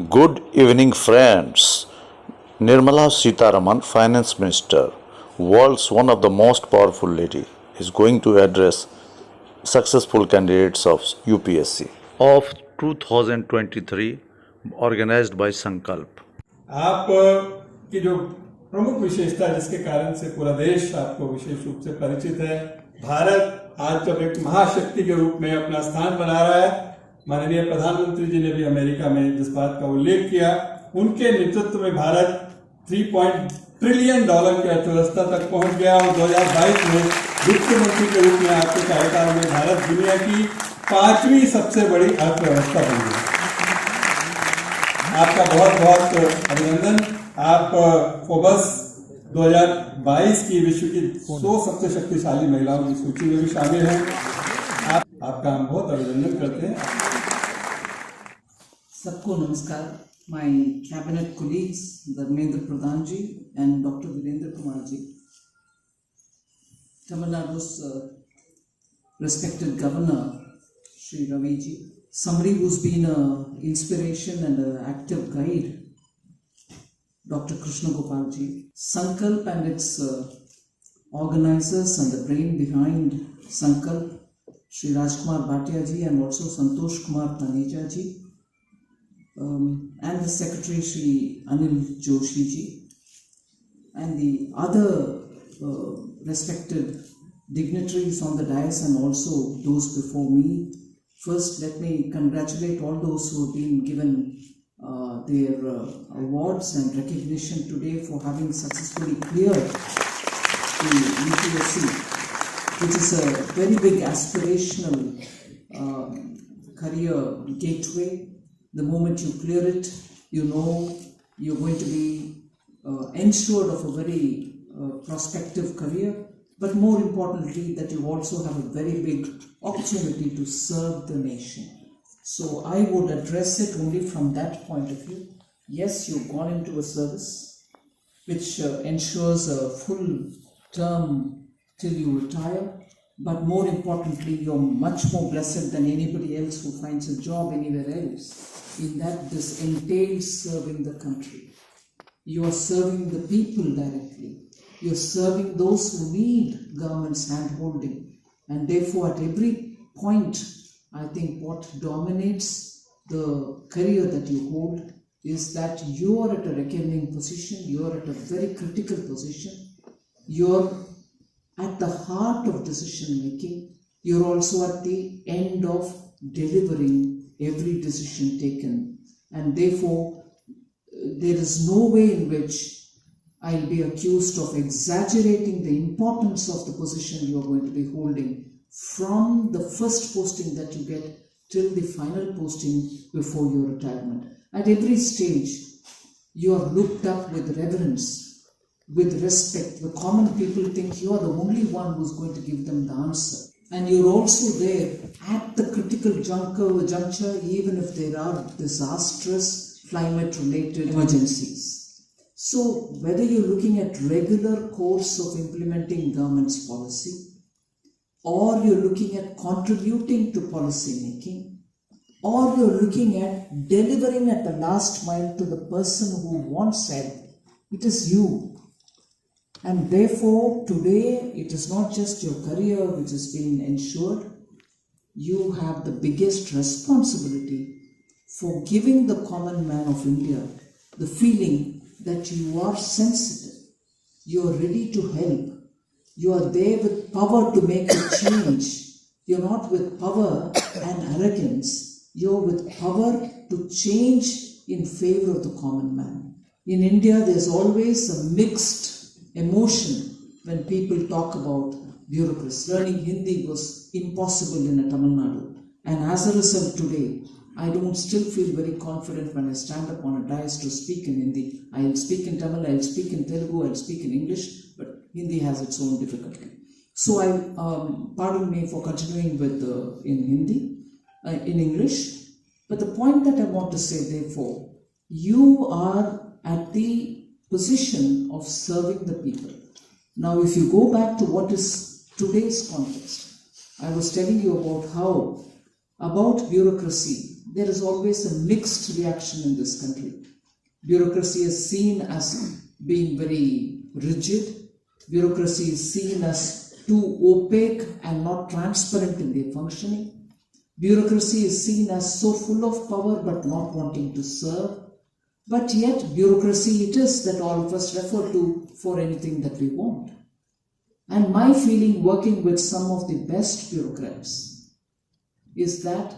Good evening, friends. Nirmala Sitaraman, Finance Minister, world's one of the most powerful lady, is going to address successful candidates of UPSC of 2023, organized by Sankalp. आप की जो प्रमुख विशेषता जिसके कारण से पूरा देश आपको विशेष रूप से परिचित है, भारत आज जब एक महाशक्ति के रूप में अपना स्थान बना रहा है, माननीय प्रधानमंत्री जी ने भी अमेरिका में जिस बात का उल्लेख किया, उनके नेतृत्व में भारत 3 ट्रिलियन डॉलर की अर्थव्यवस्था तक पहुंच गया और 2022 में वित्त मंत्री के रूप में आपके कार्यकाल में भारत दुनिया की 5वीं सबसे बड़ी अर्थव्यवस्था बन गई। आपका बहुत बहुत अभिनंदन। आप फोर्ब्स 2022 की विश्व की 100 सबसे शक्तिशाली महिलाओं की सूची में भी शामिल हैं। आपका हम बहुत अभिनंदन करते हैं। सबको नमस्कार। My cabinet colleagues, Dharmendra Pradhan ji and Dr. Virendra Kumar ji, Tamil Nadu's respected governor, Shri Ravi ji, somebody who's been an inspiration and an active guide, Dr. Krishna Gopal ji, Sankalp and its organizers and the brain behind Sankalp, Shri Rajkumar Bhatia ji and also Santosh Kumar Taneja ji, and the secretary Shri Anil Joshi ji, and the other respected dignitaries on the dais and also those before me. First, let me congratulate all those who have been given their awards and recognition today for having successfully cleared the UPSC, which is a very big aspirational career gateway. The moment you clear it, you know you're going to be ensured of a very prospective career, but more importantly that you also have a very big opportunity to serve the nation. So I would address it only from that point of view. Yes, you've gone into a service which ensures a full term till you retire, but more importantly, you're much more blessed than anybody else who finds a job anywhere else, in that this entails serving the country. You are serving the people directly. You are serving those who need government's hand-holding. And therefore, at every point, I think what dominates the career that you hold is that you are at a reckoning position, you are at a very critical position, you're at the heart of decision making, you're also at the end of delivering every decision taken. And therefore, there is no way in which I'll be accused of exaggerating the importance of the position you're going to be holding from the first posting that you get till the final posting before your retirement. At every stage, you are looked up with reverence, with respect. The common people think you are the only one who's going to give them the answer. And you're also there at the critical juncture, even if there are disastrous climate-related emergencies. So whether you're looking at regular course of implementing government's policy, or you're looking at contributing to policy making, or you're looking at delivering at the last mile to the person who wants help, it is you. And therefore, today, it is not just your career which is being ensured. You have the biggest responsibility for giving the common man of India the feeling that you are sensitive, you are ready to help, you are there with power to make a change. You're not with power and arrogance, you're with power to change in favor of the common man. In India, there's always a mixed emotion when people talk about bureaucracy. Learning Hindi was impossible in a Tamil Nadu. And as a result today, I don't still feel very confident when I stand up on a dais to speak in Hindi. I'll speak in Tamil, I'll speak in Telugu, I'll speak in English, but Hindi has its own difficulty. So pardon me for continuing with in Hindi, in English. But the point that I want to say, therefore, you are at the position of serving the people. Now, if you go back to what is today's context, I was telling you about how About bureaucracy, there is always a mixed reaction in this country. Bureaucracy is seen as being very rigid. Bureaucracy is seen as too opaque and not transparent in their functioning. Bureaucracy is seen as so full of power but not wanting to serve. But yet, bureaucracy it is that all of us refer to for anything that we want. And my feeling working with some of the best bureaucrats is that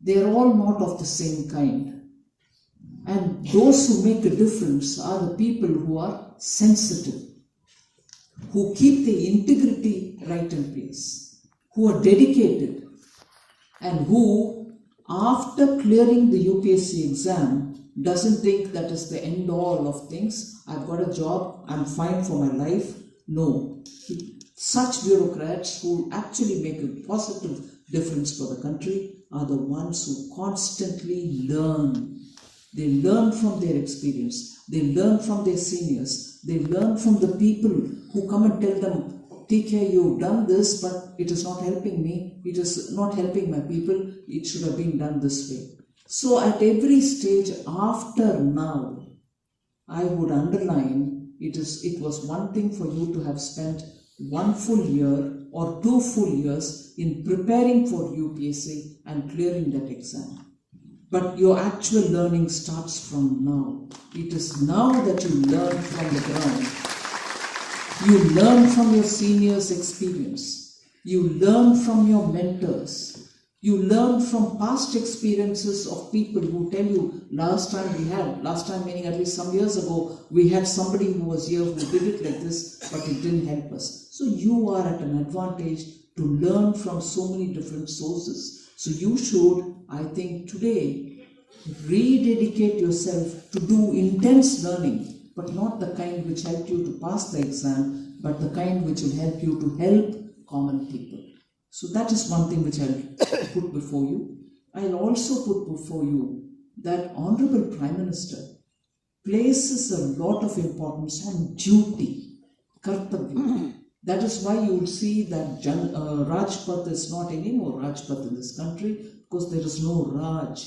they are all not of the same kind. And those who make a difference are the people who are sensitive, who keep the integrity right in place, who are dedicated, and who, after clearing the UPSC exam, doesn't think that is the end all of things. I've got a job, I'm fine for my life. No. Such bureaucrats who actually make a positive difference for the country are the ones who constantly learn. They learn from their experience. They learn from their seniors. They learn from the people who come and tell them, TK, you've done this, but it is not helping me. It is not helping my people. It should have been done this way. So at every stage after now, I would underline it was one thing for you to have spent 1 full year or 2 full years in preparing for UPSC and clearing that exam. But your actual learning starts from now. It is now that you learn from the ground. You learn from your seniors' experience. You learn from your mentors. You learn from past experiences of people who tell you, last time meaning at least some years ago, we had somebody who was here who did it like this, but it didn't help us. So you are at an advantage to learn from so many different sources. So you should, I think today, rededicate yourself to do intense learning, but not the kind which helped you to pass the exam, but the kind which will help you to help common people. So that is one thing which I'll put before you. I'll also put before you that Honorable Prime Minister places a lot of importance on duty, kartavya. That is why you will see that Rajpath is not anymore Rajpath in this country, because there is no Raj.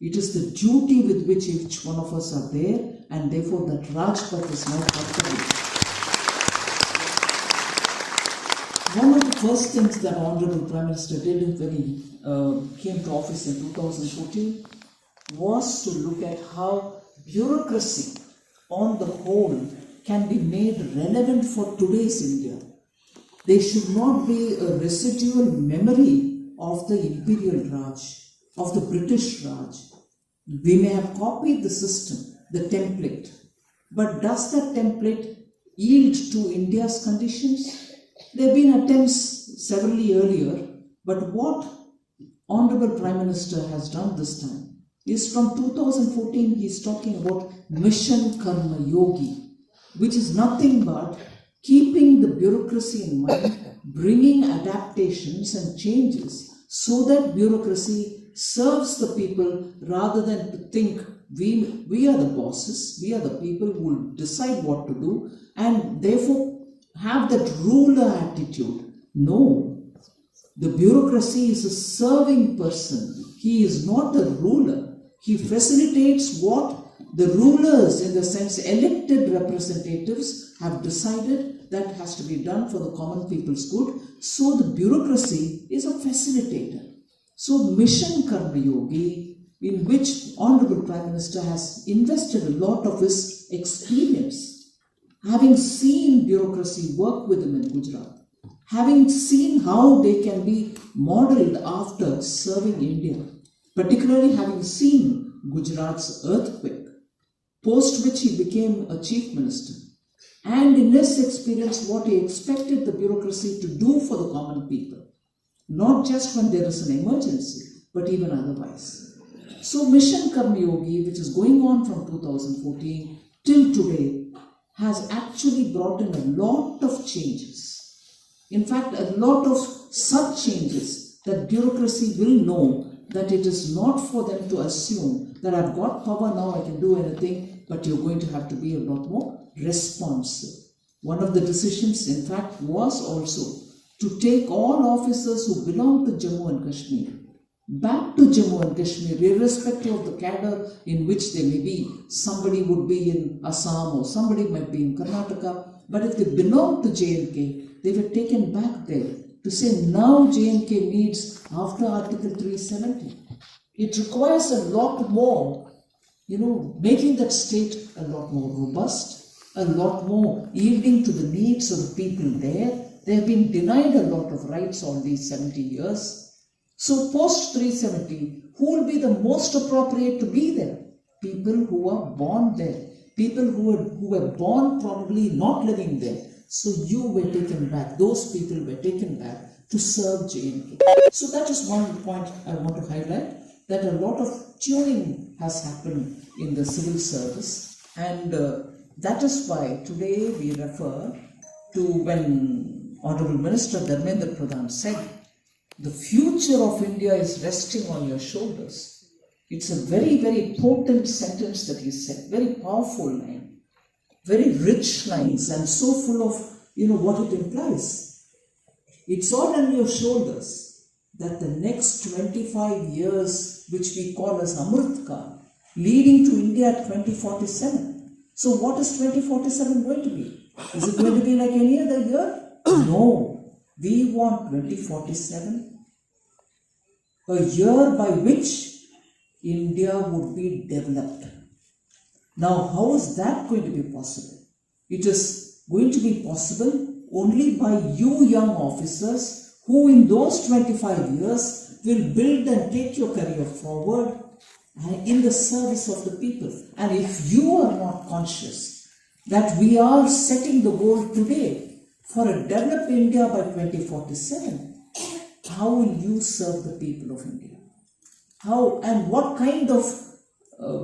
It is the duty with which each one of us are there, and therefore that Rajpath is now kartavya. One of the first things that Honorable Prime Minister did when he came to office in 2014 was to look at how bureaucracy on the whole can be made relevant for today's India. There should not be a residual memory of the Imperial Raj, of the British Raj. We may have copied the system, the template, but does that template yield to India's conditions? There have been attempts severally earlier, but what Honorable Prime Minister has done this time is from 2014 he is talking about Mission Karma Yogi, which is nothing but keeping the bureaucracy in mind, bringing adaptations and changes so that bureaucracy serves the people rather than to think we are the bosses, we are the people who will decide what to do, and therefore have that ruler attitude. No, the bureaucracy is a serving person. He is not the ruler. He facilitates what the rulers, in the sense elected representatives, have decided that has to be done for the common people's good. So the bureaucracy is a facilitator. So Mission Karma Yogi, in which Honorable Prime Minister has invested a lot of his experience, having seen bureaucracy work with them in Gujarat, having seen how they can be modelled after serving India, particularly having seen Gujarat's earthquake, post which he became a chief minister, and in his experience what he expected the bureaucracy to do for the common people, not just when there is an emergency, but even otherwise. So Mission Karma Yogi, which is going on from 2014 till today, has actually brought in a lot of changes. In fact, a lot of such changes that bureaucracy will know that it is not for them to assume that I've got power now, I can do anything, but you're going to have to be a lot more responsive. One of the decisions, in fact, was also to take all officers who belong to Jammu and Kashmir back to Jammu and Kashmir, irrespective of the cadre in which they may be. Somebody would be in Assam or somebody might be in Karnataka, but if they belong to J&K, they were taken back there to say now J&K needs after Article 370. It requires a lot more, making that state a lot more robust, a lot more yielding to the needs of the people there. They have been denied a lot of rights all these 70 years. So post 370, who will be the most appropriate to be there? People who are born there. People who were born probably not living there. So you were taken back. Those people were taken back to serve J&K. So that is one point I want to highlight, that a lot of tuning has happened in the civil service. And that is why today we refer to when Honorable Minister Dharmendra Pradhan said, the future of India is resting on your shoulders. It's a very, very potent sentence that he said, very powerful line, very rich lines, and so full of, what it implies. It's all on your shoulders that the next 25 years, which we call as Amrit Kaal, leading to India at 2047. So what is 2047 going to be? Is it going to be like any other year? No. We want 2047, a year by which India would be developed. Now, how is that going to be possible? It is going to be possible only by you young officers who in those 25 years will build and take your career forward in the service of the people. And if you are not conscious that we are setting the goal today for a developed India by 2047, how will you serve the people of India? How and what kind of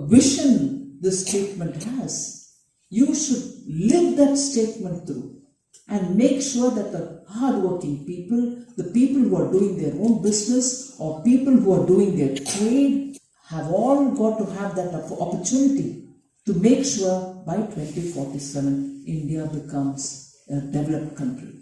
vision this statement has? You should live that statement through and make sure that the hardworking people, the people who are doing their own business or people who are doing their trade, have all got to have that opportunity to make sure by 2047 India becomes a developed country,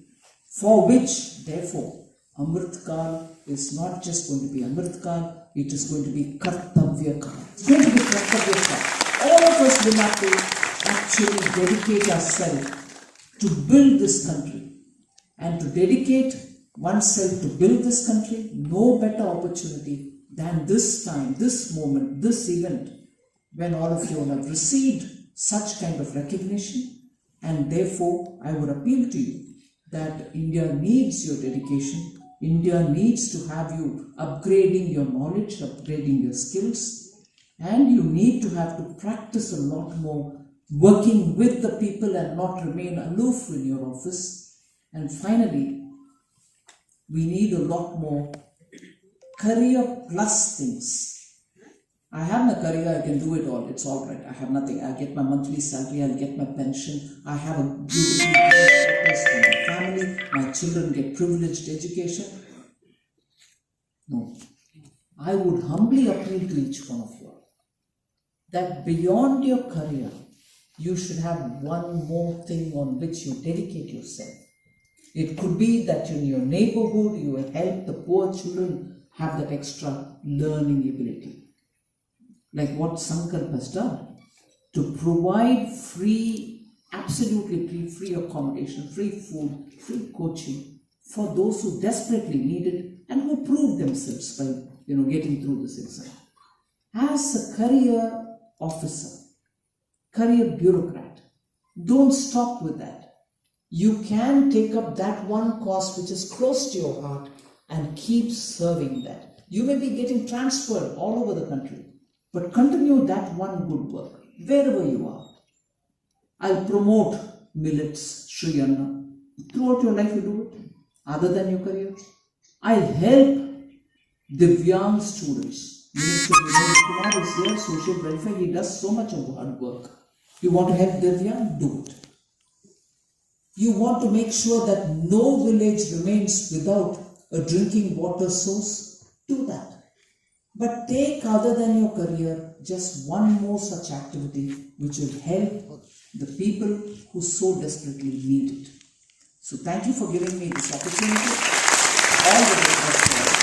for which, therefore, Amrit Kaal is not just going to be Amrit Kaal, it is going to be Kartavya Kaal. It's going to be Kartavya Kaal. All of us will have to actually dedicate ourselves to build this country. And to dedicate oneself to build this country, no better opportunity than this time, this moment, this event, when all of you have received such kind of recognition. And therefore, I would appeal to you that India needs your dedication. India needs to have you upgrading your knowledge, upgrading your skills. And you need to have to practice a lot more, working with the people and not remain aloof in your office. And finally, we need a lot more career plus things. I have my career, I can do it all, it's all right. I have nothing. I get my monthly salary, I'll get my pension. I have a beautiful place for my family. My children get privileged education. No. I would humbly appeal to each one of you that beyond your career, you should have one more thing on which you dedicate yourself. It could be that in your neighborhood, you will help the poor children have that extra learning ability. Like what Sankalp has done, to provide free, absolutely free accommodation, free food, free coaching for those who desperately need it and who prove themselves by getting through this exam. As a career officer, career bureaucrat, don't stop with that. You can take up that one cause which is close to your heart and keep serving that. You may be getting transferred all over the country, but continue that one good work, wherever you are. I'll promote millets, Sri Anna. Throughout your life you do it, other than your career. I'll help Divyang students. Minister Vinod Kumar is here, social welfare, he does so much of hard work. You want to help Divyang? Do it. You want to make sure that no village remains without a drinking water source? Do that. But take, other than your career, just one more such activity which will help the people who so desperately need it. So thank you for giving me this opportunity. All the very best.